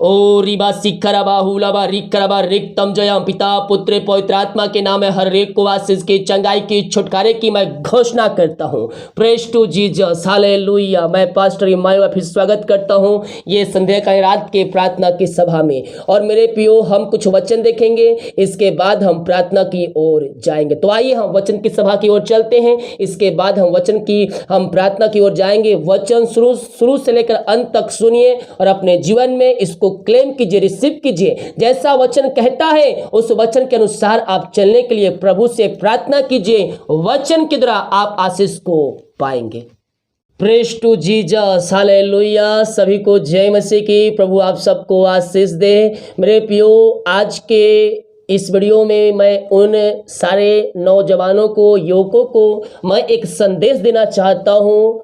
ओ रिबा सिखरबा हुलबा रिकरबा रिक्तम जयम पिता पुत्र पवित्र आत्मा के नाम में हर एक को आशीष की चंगाई की छुटकारे की मैं घोषणा करता हूँ। Praise to Jesus, hallelujah. मैं पास्टर इमानुएल फिर स्वागत करता हूँ ये संध्या का रात के प्रार्थना की सभा में। और मेरे प्रियो, हम कुछ वचन देखेंगे, इसके बाद हम प्रार्थना की ओर जाएंगे। तो आइए हम वचन की सभा की ओर चलते हैं, इसके बाद हम प्रार्थना की ओर जाएंगे। वचन शुरू से लेकर अंत तक सुनिए और अपने जीवन में इसको क्लेम कीजिए, रिसीव कीजिए। जैसा वचन कहता है उस वचन के अनुसार आप चलने के लिए प्रभु से प्रार्थना कीजिए। वचन के द्वारा आप आशीष को पाएंगे। Praise to Jesus, hallelujah. सभी को जय मसीह की। प्रभु आप सबको आशीष दे। मेरे प्रियो, आज के इस वीडियो में मैं उन सारे नौजवानों को, युवकों को मैं एक संदेश देना चाहता हूँ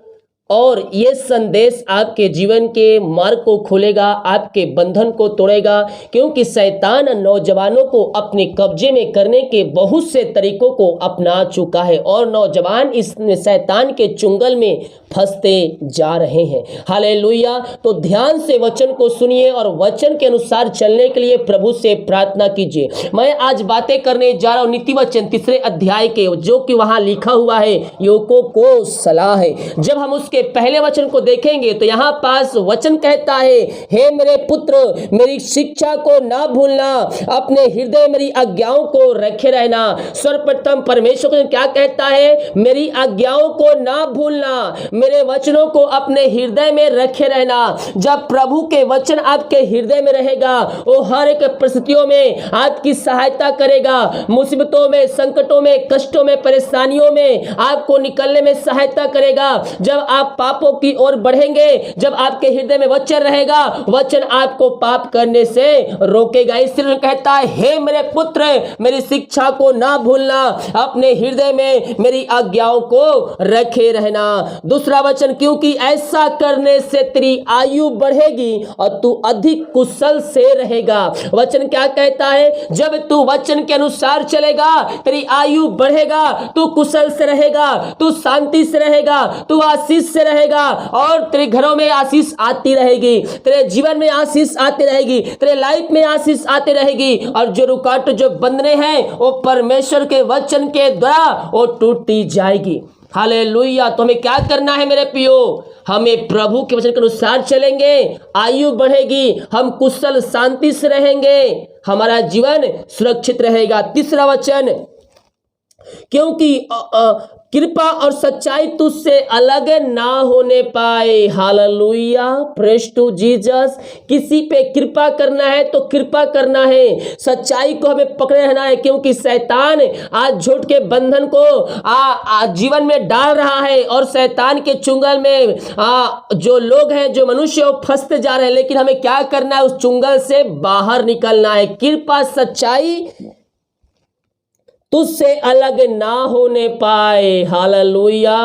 और ये संदेश आपके जीवन के मार्ग को खोलेगा, आपके बंधन को तोड़ेगा, क्योंकि शैतान नौजवानों को अपने कब्जे में करने के बहुत से तरीकों को अपना चुका है और नौजवान इस शैतान के चुंगल में फंसते जा रहे हैं। हालेलुया। तो ध्यान से वचन को सुनिए और वचन के अनुसार चलने के लिए प्रभु से प्रार्थना कीजिए। मैं आज बातें करने जा रहा हूँ नीति वचन 3 अध्याय के, जो कि वहां लिखा हुआ है, युवकों को सलाह है। जब हम उसके पहले वचन को देखेंगे तो यहाँ पास वचन कहता है, हे मेरे पुत्र, मेरी शिक्षा को ना भूलना, अपने हृदय मेरी आज्ञाओं को रखे रहना। सर्वप्रथम परमेश्वर को क्या कहता है? मेरी आज्ञाओं को ना भूलना, मेरे वचनों को अपने हृदय में रखे रहना। जब प्रभु के वचन आपके हृदय में रहेगा, वो हर एक परिस्थितियों में आपकी सहायता करेगा। मुसीबतों में, संकटों में, कष्टों में, परेशानियों में आपको निकलने में सहायता करेगा। जब आप पापों की ओर बढ़ेंगे, जब आपके हृदय में वचन रहेगा, वचन आपको पाप करने से रोकेगा। इसलिए कहता है, हे मेरे पुत्र, मेरी शिक्षा को ना भूलना, अपने हृदय में मेरी आज्ञाओं को रखे रहना। दूसरा वचन, क्योंकि ऐसा करने से तेरी आयु बढ़ेगी और तू अधिक कुशल से रहेगा। वचन क्या कहता है? जब तू वचन के अनुसार चलेगा, तेरी आयु बढ़ेगा, तू कुशल से रहेगा, तू शांति से रहेगा, तू आशीष से रहेगा और तेरे घरों में आशीष आती रहेगी, तेरे जीवन में आशीष आती रहेगी, तेरे लाइफ में आशीष आती रहेगी। और जो रुकावट, जो बंधने हैं, वो परमेश्वर के वचन के द्वारा वो टूटती जाएगी। हालेलुया। तो हमें क्या करना है मेरे प्रियो? हमें प्रभु के वचन के अनुसार चलेंगे, आयु बढ़ेगी, हम कुशल शांति से रहेंगे, हमारा जीवन सुरक्षित रहेगा। तीसरा वचन, क्योंकि कृपा और सच्चाई तुझसे अलग ना होने पाए। हालेलुया। Praise to Jesus. किसी पे कृपा करना है तो कृपा करना है, सच्चाई को हमें पकड़े रहना है, क्योंकि शैतान आज झूठ के बंधन को जीवन में डाल रहा है और शैतान के चुंगल में जो लोग हैं, जो मनुष्य, वो फंसते जा रहे हैं। लेकिन हमें क्या करना है? उस चुंगल से बाहर निकलना है। कृपा सच्चाई तुझसे अलग ना होने पाए। हालेलुया।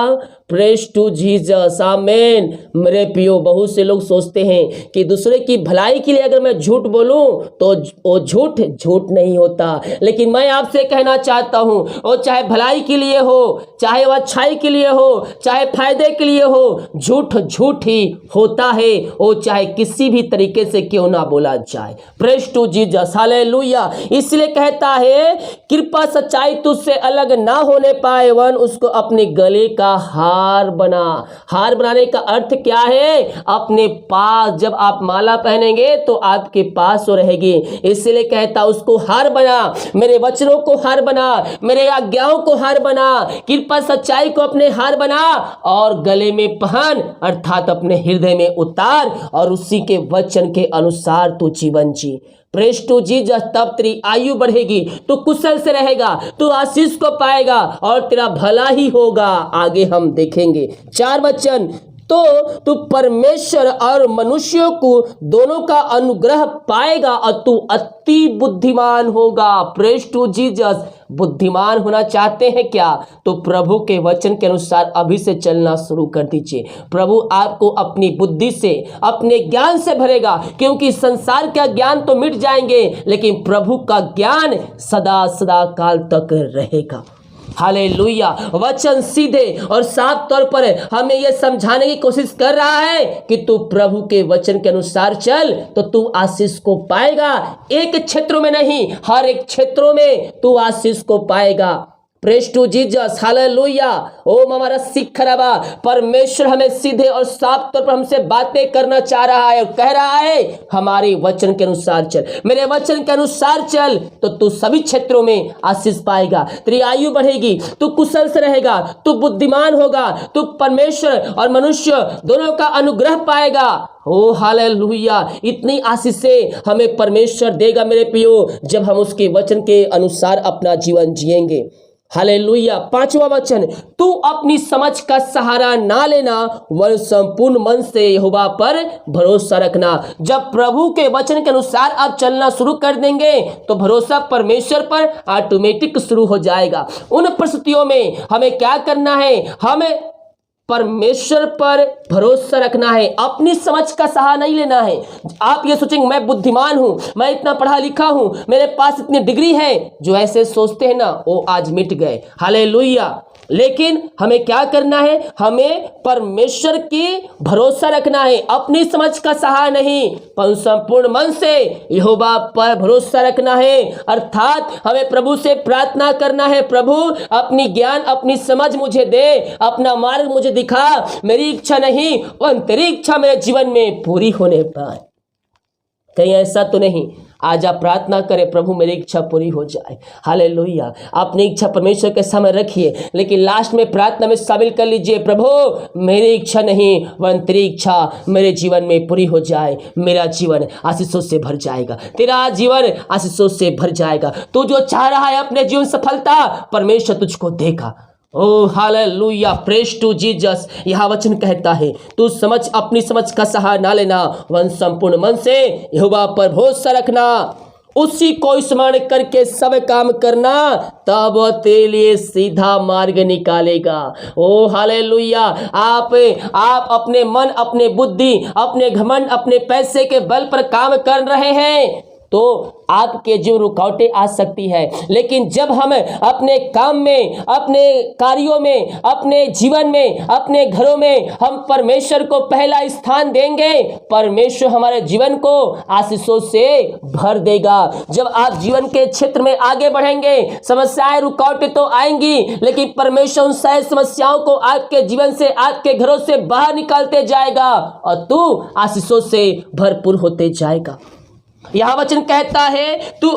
प्रेज टू जीसस, आमेन। मेरे प्रियो, बहुत से लोग सोचते हैं कि दूसरे की भलाई के लिए अगर मैं झूठ बोलूं तो वो झूठ नहीं होता। लेकिन मैं आपसे कहना चाहता हूं, वो चाहे भलाई के लिए हो, चाहे वो अच्छाई के लिए हो, चाहे फायदे के लिए हो, झूठ ही होता है, वो चाहे किसी भी तरीके से क्यों ना बोला जाए। Praise to Jesus, hallelujah. इसलिए कहता है, कृपा सच्चाई तुझसे अलग ना होने पाए, वन उसको अपने गले का हार बना। हार बनाने का अर्थ क्या है? अपने पास। जब आप माला पहनेंगे तो आपके पास वो रहेगी। इसलिए कहता, उसको हार बना, मेरे वचनों को हार बना, मेरे आज्ञाओं को हार बना, कृपा सच्चाई को अपने हार बना और गले में पहन, अर्थात अपने हृदय में उतार और उसी के वचन के अनुसार तू जीवन जी। Praise to Jesus. तब तेरी आयु बढ़ेगी, तू कुशल से रहेगा, तू आशीष को पाएगा और तेरा भला ही होगा। आगे हम देखेंगे 4 वचन, तो तू परमेश्वर और मनुष्यों को दोनों का अनुग्रह पाएगा और तू अति बुद्धिमान होगा। Praise to Jesus. बुद्धिमान होना चाहते हैं क्या? तो प्रभु के वचन के अनुसार अभी से चलना शुरू कर दीजिए। प्रभु आपको अपनी बुद्धि से, अपने ज्ञान से भरेगा, क्योंकि संसार का ज्ञान तो मिट जाएंगे, लेकिन प्रभु का ज्ञान सदा सदा काल तक रहेगा। हालेलुया। वचन सीधे और साफ तौर पर हमें यह समझाने की कोशिश कर रहा है कि तू प्रभु के वचन के अनुसार चल तो तू आशीष को पाएगा। एक क्षेत्रों में नहीं, हर एक क्षेत्रों में तू आशीष को पाएगा। Praise to Jesus, hallelujah. ओम हमारा सिखरबा, परमेश्वर हमें सीधे और साफ तौर पर हमसे बातें करना चाह रहा है और कह रहा है हमारे वचन के अनुसार चल, मेरे वचन के अनुसार चल तो तू सभी क्षेत्रों में आशीष पाएगा। तेरी आयु बढ़ेगी, तू कुशल से रहेगा, तू बुद्धिमान होगा, तू परमेश्वर और मनुष्य दोनों का अनुग्रह पाएगा। ओ हालेलुया। इतनी आशीषें हमें परमेश्वर देगा मेरे प्रियो, जब हम उसके वचन के अनुसार अपना जीवन जिएंगे। हालेलुया। 5वां वचन, तू अपनी समझ का सहारा ना लेना, वरन संपूर्ण मन से यहोवा पर भरोसा रखना। जब प्रभु के वचन के अनुसार आप चलना शुरू कर देंगे तो भरोसा परमेश्वर पर ऑटोमेटिक शुरू हो जाएगा। उन परिस्थितियों में हमें क्या करना है? हमें परमेश्वर पर भरोसा रखना है, अपनी समझ का सहारा नहीं लेना है। आप ये सोचेंगे मैं बुद्धिमान हूं, मैं इतना पढ़ा लिखा हूं, मेरे पास इतनी डिग्री है, जो ऐसे सोचते हैं ना वो आज मिट गए। हालेलुया। लेकिन हमें क्या करना है? हमें परमेश्वर की भरोसा रखना है, अपनी समझ का सहारा नहीं, पर संपूर्ण मन से यहोवा पर भरोसा रखना है। अर्थात हमें प्रभु से प्रार्थना करना है, प्रभु अपनी ज्ञान अपनी समझ मुझे दे, अपना मार्ग मुझे दिखा, मेरी इच्छा नहीं और तेरी इच्छा मेरे जीवन में पूरी होने पाए। कहीं ऐसा तो नहीं? आज आप प्रार्थना करें, प्रभु मेरी इच्छा पूरी हो जाए। हालेलुया। अपनी इच्छा परमेश्वर के सामने रखिए, लेकिन लास्ट में प्रार्थना में शामिल कर लीजिए, प्रभु मेरी इच्छा नहीं वरन तेरी इच्छा मेरे जीवन में पूरी हो जाए। मेरा जीवन आशीषों से भर जाएगा, तेरा जीवन आशीषों से भर जाएगा। तू जो चाह रहा है अपने जीवन सफलता, परमेश्वर तुझको देगा। ओ हालेलुया। Praise to Jesus. यह वचन कहता है तू अपनी समझ का सहारा ना लेना, वरन संपूर्ण मन से यहोवा पर भरोसा रखना, उसी को स्मरण करके सब काम करना, तब वह तेरे लिए सीधा मार्ग निकालेगा। ओ हालेलुया। आप अपने मन, अपने बुद्धि, अपने घमंड, अपने पैसे के बल पर काम कर रहे हैं तो आपके जीवन रुकावटें आ सकती है। लेकिन जब हम अपने काम में, अपने कार्यों में, अपने जीवन में, अपने घरों में हम परमेश्वर को पहला स्थान देंगे, परमेश्वर हमारे जीवन को आशीषों से भर देगा। जब आप जीवन के क्षेत्र में आगे बढ़ेंगे, समस्याएं रुकावटें तो आएंगी, लेकिन परमेश्वर उन सारी समस्याओं को आपके जीवन से, आपके घरों से बाहर निकालते जाएगा और तू आशीषों से भरपूर होते जाएगा। यह वचन कहता है तू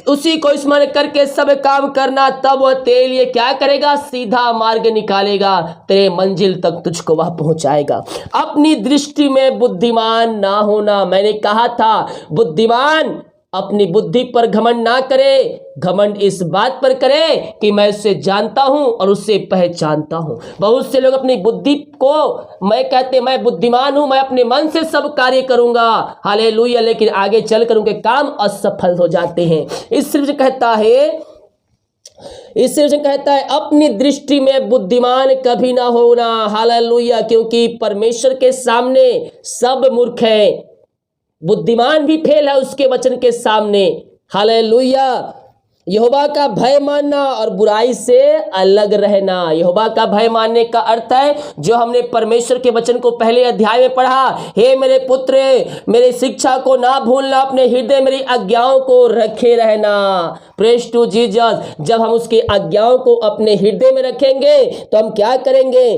उसी को स्मरण करके सब काम करना, तब वह तेरे लिए क्या करेगा? सीधा मार्ग निकालेगा, तेरे मंजिल तक तुझको वह पहुंचाएगा। अपनी दृष्टि में बुद्धिमान ना होना। मैंने कहा था बुद्धिमान अपनी बुद्धि पर घमंड ना करे, घमंड इस बात पर करे कि मैं उसे जानता हूं और उसे पहचानता हूं। बहुत से लोग अपनी बुद्धि को मैं बुद्धिमान हूं, मैं अपने मन से सब कार्य करूंगा, हालेलुया, लेकिन आगे चल कर उनके काम असफल हो जाते हैं। इसलिए कहता है अपनी दृष्टि में बुद्धिमान कभी ना होना, हालेलुया, क्योंकि परमेश्वर के सामने सब मूर्ख है। बुद्धिमान भी फेल है उसके वचन के सामने। हालेलुया। यहोवा का भय मानना और बुराई से अलग रहना। यहोवा का भय मानने का अर्थ है जो हमने परमेश्वर के वचन को पहले अध्याय में पढ़ा, हे मेरे पुत्र मेरी शिक्षा को ना भूलना, अपने हृदय मेरी आज्ञाओं को रखे रहना। Praise to Jesus. जब हम उसकी आज्ञाओं को अपने हृदय में रखेंगे तो हम क्या करेंगे?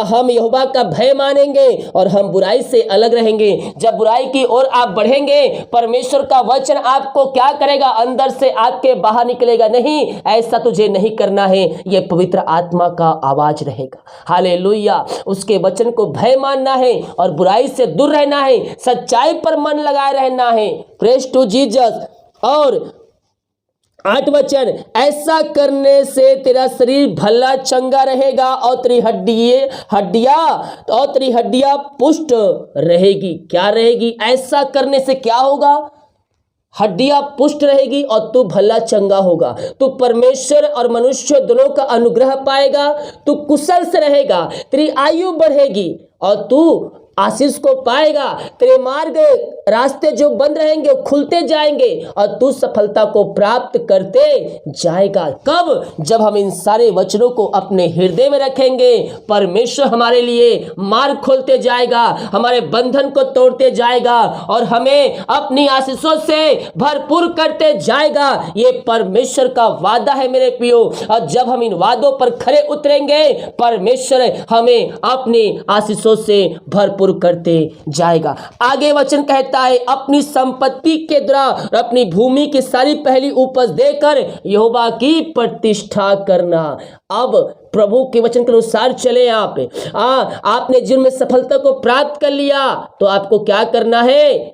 हम यहोवा का भय मानेंगे और हम बुराई से अलग रहेंगे। जब बुराई की ओर आप बढ़ेंगे, परमेश्वर का वचन आपको क्या करेगा? अंदर से आपके बाहर निकलेगा, नहीं ऐसा तुझे नहीं करना है, यह पवित्र आत्मा का आवाज रहेगा। हालेलुया। उसके वचन को भय मानना है और बुराई से दूर रहना है, सच्चाई पर मन लगाए रहना है। Praise to Jesus. और 8 वचन, ऐसा करने से तेरा शरीर भला चंगा रहेगा और तेरी हड्डियां पुष्ट रहेगी। क्या रहेगी? ऐसा करने से क्या होगा? हड्डियां पुष्ट रहेगी और तू भला चंगा होगा। तू परमेश्वर और मनुष्य दोनों का अनुग्रह पाएगा, तू कुशल से रहेगा, तेरी आयु बढ़ेगी और तू आशीष को पाएगा। तेरे मार्ग रास्ते जो बंद रहेंगे वो खुलते जाएंगे और तू सफलता को प्राप्त करते जाएगा। कब? जब हम इन सारे वचनों को अपने हृदय में रखेंगे। परमेश्वर हमारे लिए मार्ग खोलते जाएगा, हमारे बंधन को तोड़ते जाएगा और हमें अपनी आशीषों से भरपूर करते जाएगा। ये परमेश्वर का वादा है मेरे प्रियो। और जब हम इन वादों पर खरे उतरेंगे, परमेश्वर हमें अपनी आशीषों से भरपूर करते जाएगा। आगे वचन कहता है, अपनी संपत्ति के द्वारा और अपनी भूमि की सारी पहली उपज देकर यहोवा की प्रतिष्ठा करना। अब प्रभु के वचन के अनुसार चले आप। आपने जीवन में सफलता को प्राप्त कर लिया तो आपको क्या करना है?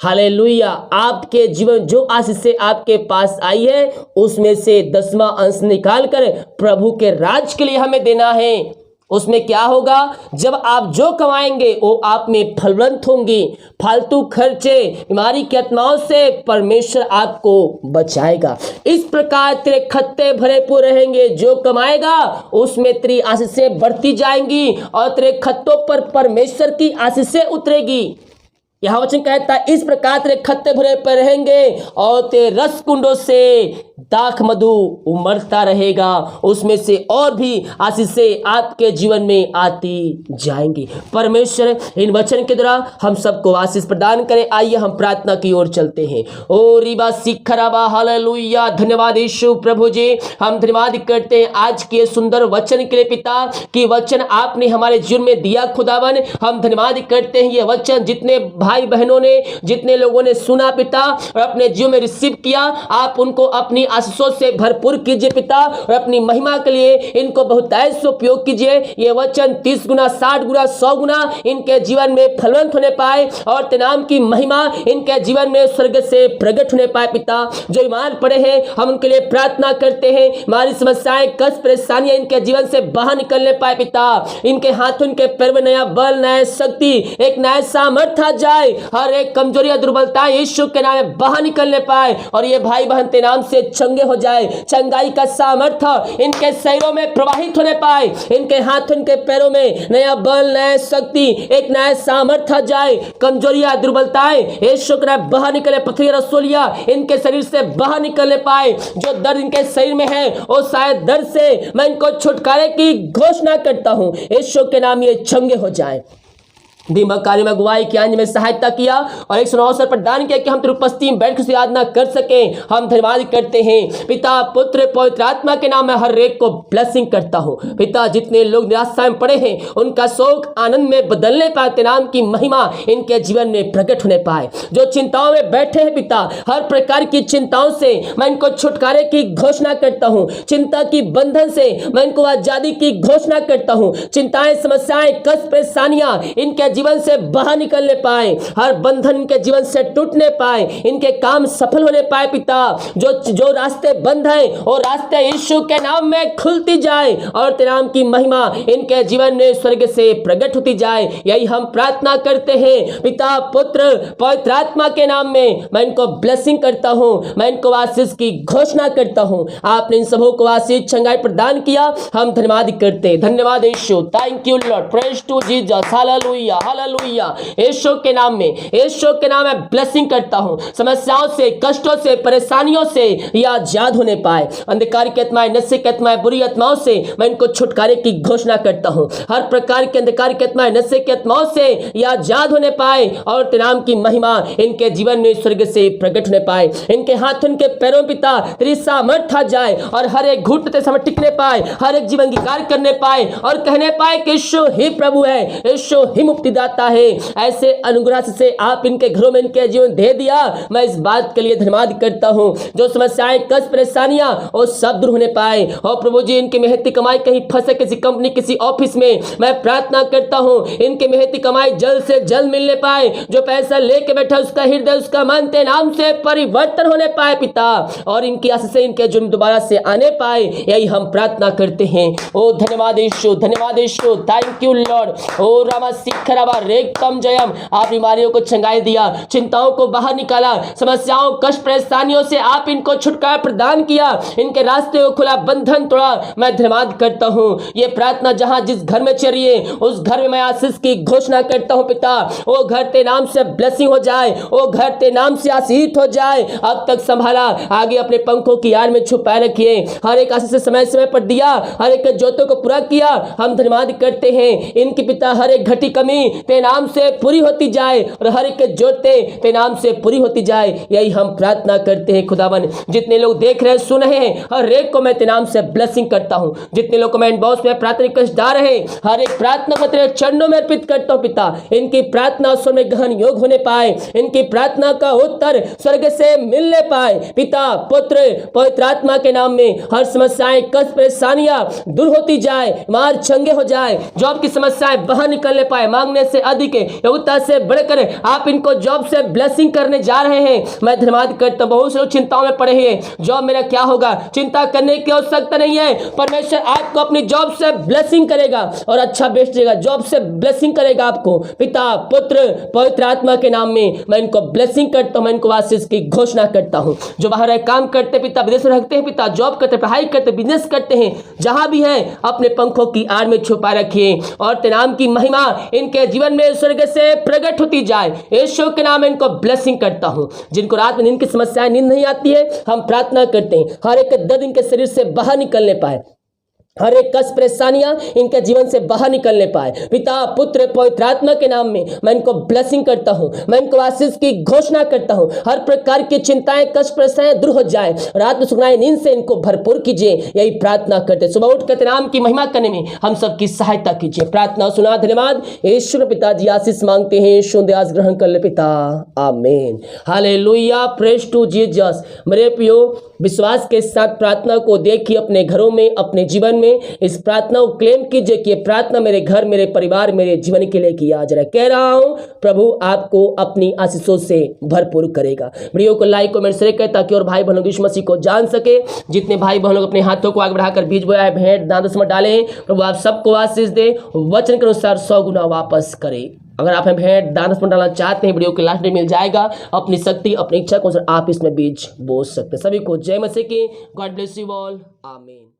हालेलुया। आपके जीवन जो आशीषें आपके पास आई है उसमें से 10वां अंश निकाल कर प्रभु के राज के लिए हमें देना है। उसमें क्या होगा? जब आप जो कमाएंगे वो आप में फलवंत होंगी। फालतू खर्चे, बीमारी की आत्माओं से परमेश्वर आपको बचाएगा। इस प्रकार तेरे खत्ते भरे पूरे रहेंगे। जो कमाएगा उसमें तेरी आशीषें बढ़ती जाएंगी और तेरे खत्तों पर परमेश्वर की आशीषें उतरेगी। यह वचन कहता है, इस प्रकार तेरे खत्ते भरे पर रहेंगे और तेरे रस कुंडों से दाख मधु उमड़ता रहेगा। उसमें से और भी आशीषें आपके जीवन में आती जाएंगी। परमेश्वर इन वचन के द्वारा हम सबको आशीष प्रदान करे। आइए हम प्रार्थना की ओर चलते हैं। ओ रिबा सिखराबा हालेलुया। धन्यवाद यीशु प्रभु जी, हम धन्यवाद करते हैं आज के सुंदर वचन के लिए पिता, कि वचन आपने हमारे जीवन में दिया खुदावन। हम धन्यवाद करते हैं ये वचन जितने भाई बहनों ने, जितने लोगों ने सुना पिता और अपने जीवन में रिसीव किया, आप उनको अपनी आशीषों से भरपूर कीजिए पिता और अपनी महिमा के लिए इनको बहुतायत से उपयोग कीजिए। ये वचन 30 गुना, 60 गुना, 100 गुना इनके जीवन में फलवंत होने पाए और तेरे नाम की महिमा इनके जीवन में स्वर्ग से प्रकट होने पाए पिता। जो बीमार पड़े हैं हम उनके लिए प्रार्थना करते हैं। हमारी समस्याएं, कष्ट, परेशानियां इनके जीवन से बाहर निकलने पाए पिता। इनके हाथों, इनके पैर में नया बल, नया शक्ति, एक नया सामर्थ्य आ जाए। हर एक कमजोरी या दुर्बलता यीशु के नाम में बाहर निकलने पाए और ये भाई बहन तेरे नाम से चंगे हो जाए। चंगाई का सामर्थ्य इनके शरीरों में प्रवाहित होने पाए। इनके हाथों, इनके पैरों में नया बल, नया शक्ति, एक नया सामर्थ्य आ जाए। कमजोरियां, दुर्बलताएं यीशु के नाम बाहर निकले। पथरी, रसोलियां इनके शरीर से बाहर निकलने पाए। जो दर्द इनके शरीर में है वो शायद दर्द से मैं इनको छुटकारे की घोषणा करता हूं। यीशु के नाम ये चंगे हो जाए। दिमाग कार्य में अगुवाई की, अंज में सहायता किया और एक सुनहरा अवसर प्रदान किया कि हम तेरी उपस्थिति में बैठ कर याद कर सके। हम धन्यवाद करते हैं पिता, पुत्र, पवित्र आत्मा के नाम में हर एक को ब्लेसिंग करता हूँ पिता। जितने लोग निराशा में पड़े हैं उनका शोक आनंद में बदलने पाए। तेरे नाम की महिमा इनके जीवन में प्रकट होने पाए। जो चिंताओं में बैठे हैं पिता, हर प्रकार की चिंताओं से मैं इनको छुटकारे की घोषणा करता हूँ। चिंता की बंधन से मैं इनको आजादी की घोषणा करता हूँ। चिंताएं, समस्याएं, कष्ट, परेशानियां इनके जीवन से बाहर निकलने पाए। हर बंधन इनके जीवन से टूटने पाए। इनके काम सफल होने पाए पिता। जो रास्ते बंद हैं वो रास्ते यीशु के नाम में खुलती जाए और तेरे नाम की महिमा इनके जीवन में स्वर्ग से प्रकट होती जाए। यही हम प्रार्थना करते हैं पिता, पुत्र, पवित्र आत्मा के नाम में मैं इनको ब्लेसिंग करता हूं। मैं इनको आशीष की घोषणा करता हूं। आपने इन सबों को आशीष, चंगाई प्रदान किया। हम धन्यवाद करते हैं। धन्यवाद Yeshu. Thank you Lord. Praise to Jesus. Hallelujah, hallelujah. Yeshu के नाम में, यीशु के नाम में ब्लेसिंग करता हूं। समस्याओं से, कष्टों से, परेशानियों से ये आजाद होने पाए। अंधकार की आत्माएं, नशे की आत्माएं, बुरी आत्माओं से मैं इनको छुटकारे की घोषणा करता हूं। हर प्रकार के अंधकार की आत्माएं, नशे की आत्माओं से ये आजाद होने पाए और तेरे नाम की महिमा इनके जीवन में स्वर्ग से प्रकट होने पाए। इनके हाथों, इनके पैरों पिता तेरी सामर्थ्य आ जाए और हर एक घुटने समय टिकने पाए। हर एक जीवन की कार्य करने पाए और कहने पाए कि यीशु ही प्रभु है, यीशु ही मुक्तिदाता है। ऐसे अनुग्रह से आप इनके घरों में इनके जीवन दे दिया। मैं इस बात के लिए धन्यवाद करता हूं। जो समस्याएं, कष्ट, परेशानियां वो सब दूर होने पाए। और प्रभु जी, इनकी मेहनती कमाई कहीं फंसे किसी कंपनी, किसी ऑफिस में, मैं प्रार्थना करता हूं इनके मेहनती कमाई जल्द से जल्द मिलने पाए। जो पैसा लेके बैठा उसका हृदय, उसका मन तेरे नाम से परिवर्तन होने पाए पिता और इनकी आशीष से इनके जुर्म दोबारा से आने पाए। यही हम प्रार्थना करते हैं। ओ धन्यवाद यीशु, धन्यवाद यीशु। Thank you Lord. ओ रामा सिखरा कराबा रेक्तम जयम। आप बीमारियों को चंगाई दिया, चिंताओं को बाहर निकाला, समस्याओं कष्ट परेशानियों से आप इनको छुटकारा प्रदान किया, इनके रास्ते को खुला, बंधन तोड़ा। मैं धन्यवाद करता हूँ। ये प्रार्थना जहां जिस घर में चल रही है उस घर में मैं आशीष की घोषणा करता हूँ पिता। वो घर ते नाम से ब्लेसिंग हो जाए, वो घर ते नाम से आशीष हो जाए। अब तक संभाला, आगे अपने पंखों की आड़ में छुपाए रखिए। हर एक आशीष से समय समय पर दिया, हर एक जोतों को पूरा किया। हम धन्यवाद करते हैं इनकी पिता। हर एक घटी कमी ते नाम से पूरी होती जाए और हर एक जोते ते नाम से पूरी होती जाए। यही हम प्रार्थना करते हैं खुदावन। जितने लोग देख रहे सुन रहे हैं, हर एक को मैं ते नाम से ब्लेसिंग करता हूं। जितने लोग कमेंट बॉक्स में प्रार्थना रिक्वेस्ट डाल रहे हैं, हर एक प्रार्थना को तेरे चरणों में अर्पित करता हूं पिता। इनकी प्रार्थना स्वर में गहन योग होने पाए, इनकी प्रार्थना का उत्तर स्वर्ग से मिलने पाए। पिता पुत्र पवित्र आत्मा के नाम में हर समस्याएं कष्ट परेशानियां दूर होती जाए, मार चंगे हो जाए, जॉब की समस्याएं बाहर निकलने पाए। मांगने से अधिक योग्यता से बढ़कर आप इनको जॉब से ब्लेसिंग करने जा रहे हैं। मैं धन्यवाद करता हूं। बहुत से लोग चिंताओं में पड़े हैं, जॉब मेरा क्या होगा। चिंता करने की आवश्यकता नहीं है। परमेश्वर आपको अपनी जॉब से ब्लेसिंग करेगा और अच्छा बेस्ट देगा, जॉब से ब्लेसिंग करेगा आपको। पिता पुत्र पवित्र आत्मा के नाम में मैं इनको ब्लेसिंग करता हूं, मैं इनको आशीष की घोषणा करता हूं। जो बाहर काम करते पिता, विदेश में रहते हैं पिता, जॉब करते, पढ़ाई करते, बिजनेस करते हैं, जहां भी हैं अपने पंखों की आड़ में छुपा रखिए और तेरे नाम की महिमा इनके जीवन में स्वर्ग से प्रकट होती जाए। यीशु के नाम में इनको ब्लेसिंग करता हूं। जिनको रात में नींद की समस्याएं, नींद नहीं आती है, हम प्रार्थना करते हैं हर एक दर्द इनके शरीर से बाहर निकलने पाए, हर एक कष्ट परेशानियां इनके जीवन से बाहर निकलने पाए। पिता पुत्र पवित्र आत्मा के नाम में मैं इनको ब्लेसिंग करता हूं, मैं इनको आशीष की घोषणा करता हूं। हर प्रकार की चिंताएं कष्ट परेशानियां दूर हो जाए, रात में सुखनाई नींद से इनको भरपूर कीजिए। यही प्रार्थना करते, सुबह उठ कर नाम की महिमा करने में हम सबकी सहायता कीजिए। प्रार्थना सुना, धन्यवाद। ईश्वर पिताजी आशीष मांगते हैं, शुद्ध ग्रहण कर ले पिता, आमीन। Hallelujah, praise to Jesus. मेरे प्रियो, विश्वास के साथ प्रार्थना को देखिए अपने घरों में, अपने जीवन में। इस प्रार्थना को क्लेम कीजिए कि प्रार्थना मेरे घर, मेरे परिवार, मेरे जीवन के लिए किया जा रहा है। कह रहा हूं प्रभु आपको अपनी आशीषों से भरपूर करेगा। वीडियो को लाइक कमेंट शेयर करें ताकि और भाई बहनों यीशु मसीह को जान सके। जितने भाई बहनों अपने हाथों को आगे बढ़ाकर बीज बोया है, भेंट दान दशमलव डालें, प्रभु आप सबको आशीष दे, वचन के अनुसार 100 गुना वापस करे। अगर आप भेंट दान दशमलव डालना चाहते हैं, वीडियो के लास्ट में मिल जाएगा। अपनी शक्ति, अपनी इच्छा को आप इसमें बीज बो सकते हैं। सभी को जय मसीह की। गॉड ब्लेस यू ऑल, आमीन।